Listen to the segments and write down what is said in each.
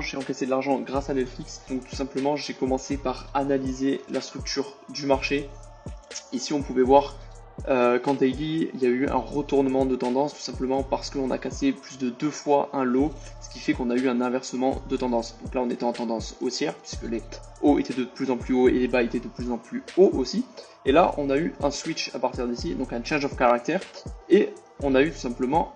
j'ai encaissé de l'argent grâce à Netflix. Donc tout simplement, j'ai commencé par analyser la structure du marché. Ici, on pouvait voir qu'en daily, il y a eu un retournement de tendance, tout simplement parce qu'on a cassé plus de 2 fois un lot, ce qui fait qu'on a eu un inversement de tendance. Donc là, on était en tendance haussière, puisque les hauts étaient de plus en plus hauts et les bas étaient de plus en plus hauts aussi. Et là, on a eu un switch à partir d'ici, donc un change of character, et on a eu tout simplement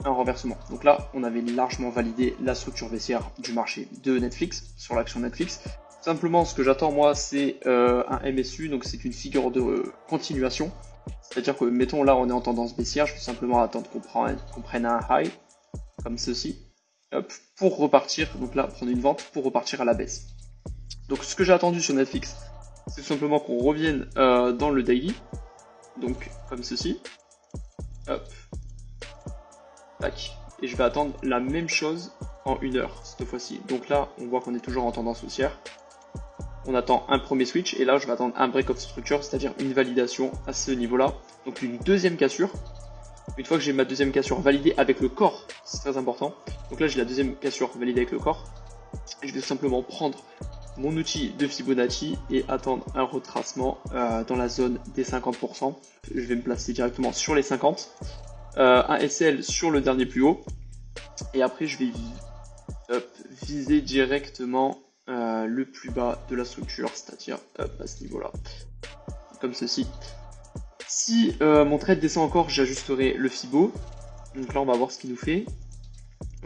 un renversement. Donc là, on avait largement validé la structure baissière du marché de Netflix, sur l'action Netflix. Simplement, ce que j'attends moi, c'est un MSU, donc c'est une figure de continuation. C'est-à-dire que, mettons là, on est en tendance baissière, je vais simplement attendre qu'on prenne un high, comme ceci, hop, pour repartir, donc là, prendre une vente pour repartir à la baisse. Donc ce que j'ai attendu sur Netflix, c'est tout simplement qu'on revienne dans le daily, donc comme ceci, hop, tac, et je vais attendre la même chose en 1 heure cette fois-ci. Donc là, on voit qu'on est toujours en tendance haussière. On attend un premier switch et là je vais attendre un break of structure, c'est-à-dire une validation à ce niveau-là. Donc une deuxième cassure. Une fois que j'ai ma deuxième cassure validée avec le corps, c'est très important. Donc là j'ai la deuxième cassure validée avec le corps. Et je vais tout simplement prendre mon outil de Fibonacci et attendre un retracement dans la zone des 50%. Je vais me placer directement sur les 50. Un SL sur le dernier plus haut. Et après je vais viser directement le plus bas de la structure, c'est-à-dire à ce niveau-là, comme ceci. Si mon trade descend encore, j'ajusterai le Fibo. Donc là, on va voir ce qu'il nous fait.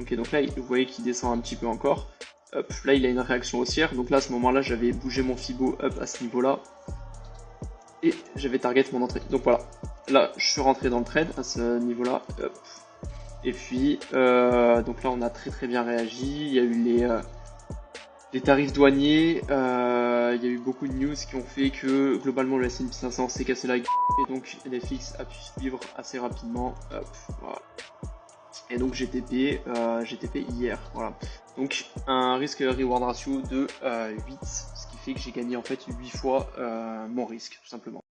Ok, donc là, vous voyez qu'il descend un petit peu encore. Hop, là, il a une réaction haussière. Donc là, à ce moment-là, j'avais bougé mon Fibo up à ce niveau-là. Et j'avais target mon entrée. Donc voilà, là, je suis rentré dans le trade à ce niveau-là. Et puis, donc là, on a très bien réagi. Il y a eu les tarifs douaniers, il y a eu beaucoup de news qui ont fait que globalement le S&P 500 s'est cassé la gueule et donc Netflix a pu suivre assez rapidement. Voilà. Et donc GTP hier. Voilà. Donc un risque reward ratio de 8, ce qui fait que j'ai gagné en fait 8 fois mon risque tout simplement.